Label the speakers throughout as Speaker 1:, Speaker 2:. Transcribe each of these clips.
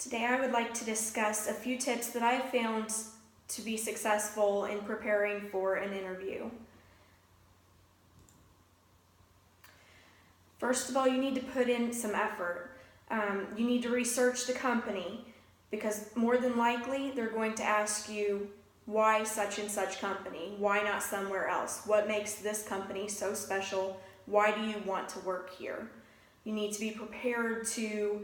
Speaker 1: Today I would like to discuss a few tips that I have found to be successful in preparing for an interview. First of all, you need to put in some effort. You need to research the company because more than likely they're going to ask you why such and such company, why not somewhere else, what makes this company so special, why do you want to work here? You need to be prepared to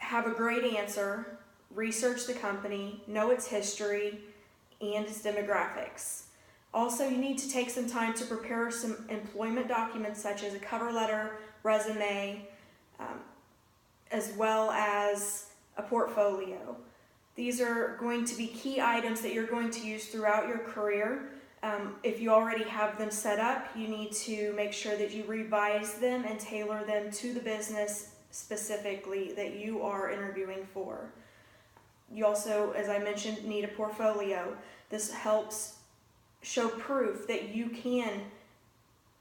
Speaker 1: have a great answer, research the company, know its history and its demographics. Also, you need to take some time to prepare some employment documents such as a cover letter, resume, as well as a portfolio. These are going to be key items that you're going to use throughout your career. If you already have them set up, you need to make sure that you revise them and tailor them to the business specifically that you are interviewing for. You also, as I mentioned, need a portfolio. This helps show proof that you can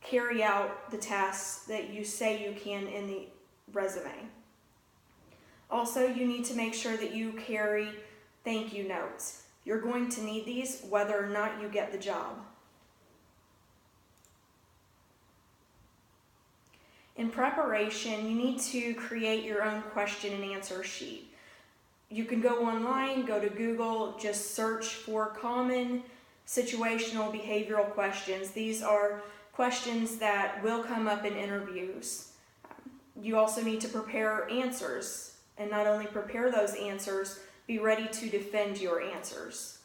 Speaker 1: carry out the tasks that you say you can in the resume. Also, you need to make sure that you carry thank you notes. You're going to need these whether or not you get the job. In preparation, you need to create your own question and answer sheet. You can go online, go to Google, just search for common situational behavioral questions. These are questions that will come up in interviews. You also need to prepare answers, and not only prepare those answers, be ready to defend your answers.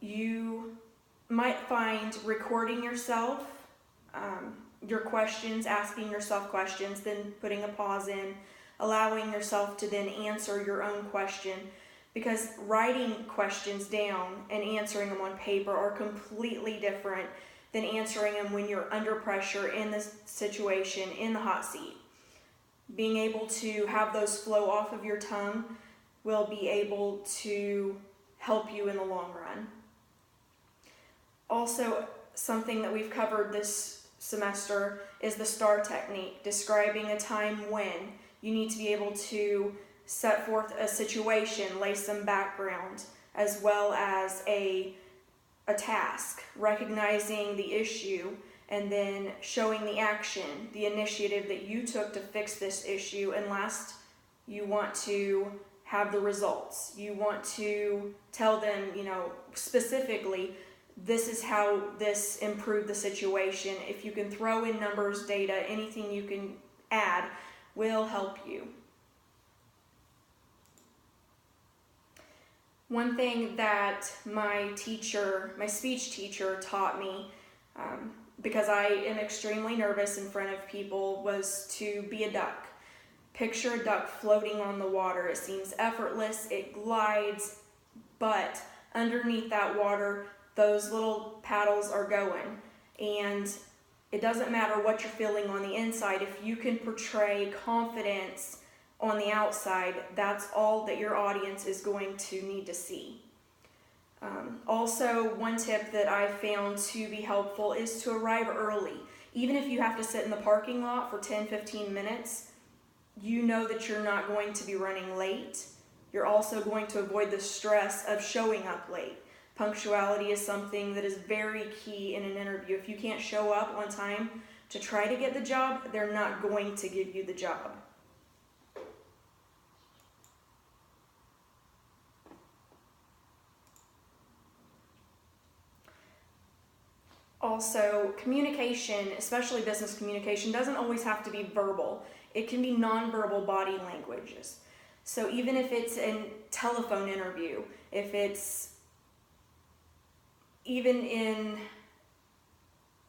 Speaker 1: You might find recording yourself, your questions, asking yourself questions, then putting a pause in, allowing yourself to then answer your own question, because writing questions down and answering them on paper are completely different than answering them when you're under pressure in the situation, in the hot seat. Being able to have those flow off of your tongue will be able to help you in the long run. Also, something that we've covered this semester is the STAR technique, describing a time when. You need to be able to set forth a situation, lay some background, as well as a task, recognizing the issue, and then showing the action, the initiative that you took to fix this issue. And last, you want to have the results. You want to tell them, specifically, this is how this improved the situation. If you can throw in numbers, data, anything you can add will help you. One thing that my speech teacher taught me, because I am extremely nervous in front of people, was to be a duck. Picture a duck floating on the water. It seems effortless, it glides, but underneath that water, those little paddles are going. And it doesn't matter what you're feeling on the inside. If you can portray confidence on the outside, that's all that your audience is going to need to see. Also, one tip that I found to be helpful is to arrive early. Even if you have to sit in the parking lot for 10-15 minutes, you know that you're not going to be running late. You're also going to avoid the stress of showing up late. Punctuality is something that is very key in an interview. If you can't show up on time to try to get the job, they're not going to give you the job. Also, communication, especially business communication, doesn't always have to be verbal. It can be nonverbal body languages. So even if it's a telephone interview, if it's even in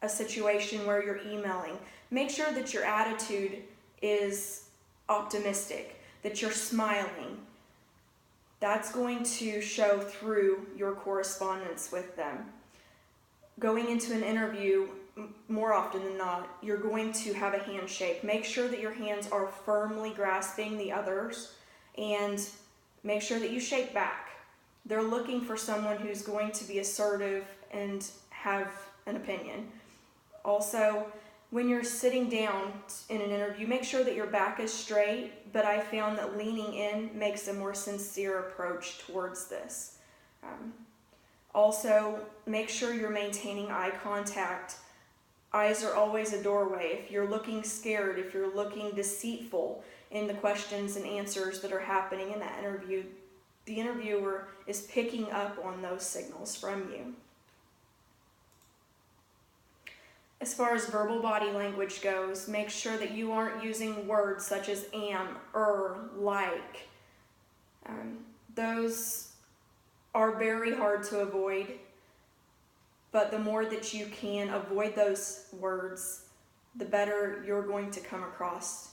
Speaker 1: a situation where you're emailing, make sure that your attitude is optimistic, that you're smiling. That's going to show through your correspondence with them. Going into an interview, more often than not, you're going to have a handshake. Make sure that your hands are firmly grasping the others and make sure that you shake back. They're looking for someone who's going to be assertive and have an opinion. Also, When you're sitting down in an interview, make sure that your back is straight, but I found that leaning in makes a more sincere approach towards this. Also, make sure you're maintaining eye contact. Eyes are always a doorway. If you're looking scared, if you're looking deceitful in the questions and answers that are happening in that interview, the interviewer is picking up on those signals from you. As far as verbal body language goes, make sure that you aren't using words such as am, like. Those are very hard to avoid, but the more that you can avoid those words, the better you're going to come across.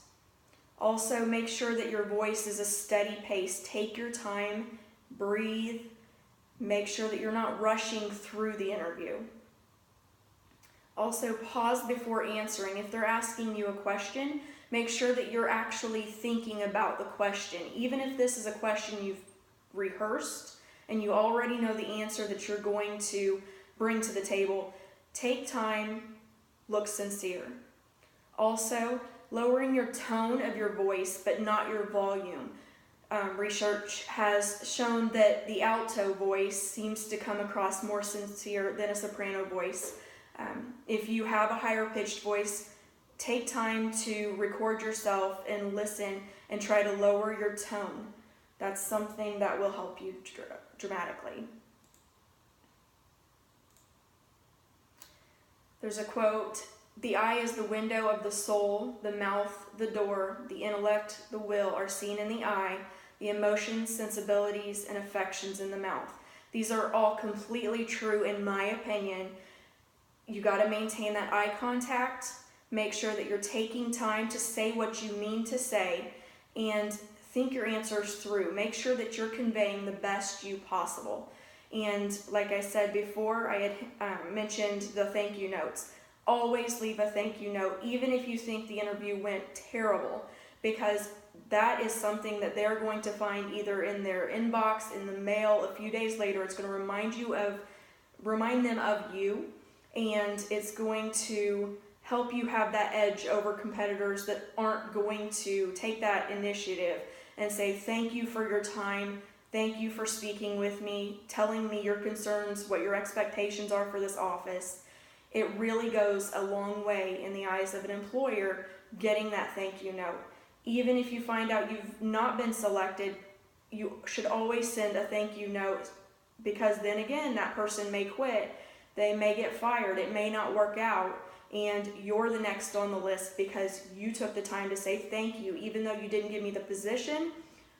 Speaker 1: Also, make sure that your voice is a steady pace. Take your time, breathe, make sure that you're not rushing through the interview. Also, pause before answering. If they're asking you a question, make sure that you're actually thinking about the question. Even if this is a question you've rehearsed and you already know the answer that you're going to bring to the table, take time, look sincere. Also, lowering your tone of your voice, but not your volume. Research has shown that the alto voice seems to come across more sincere than a soprano voice. If you have a higher pitched voice, take time to record yourself and listen and try to lower your tone. That's something that will help you dramatically. There's a quote, "The eye is the window of the soul, the mouth, the door, the intellect, the will are seen in the eye, the emotions, sensibilities, and affections in the mouth." These are all completely true in my opinion. You got to maintain that eye contact, make sure that you're taking time to say what you mean to say, and think your answers through. Make sure that you're conveying the best you possible. And like I said before, I had mentioned the thank you notes. Always leave a thank you note, even if you think the interview went terrible, because that is something that they're going to find either in their inbox, in the mail, a few days later. It's going to remind them of you, and it's going to help you have that edge over competitors that aren't going to take that initiative and say, thank you for your time, thank you for speaking with me, telling me your concerns, what your expectations are for this office. It really goes a long way in the eyes of an employer getting that thank you note. Even if you find out you've not been selected, you should always send a thank you note, because then again, that person may quit, they may get fired, it may not work out, and you're the next on the list because you took the time to say thank you. Even though you didn't give me the position,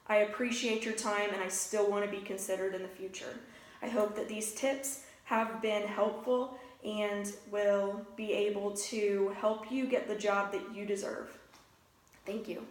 Speaker 1: I appreciate your time and I still want to be considered in the future. I hope that these tips have been helpful and will be able to help you get the job that you deserve. Thank you.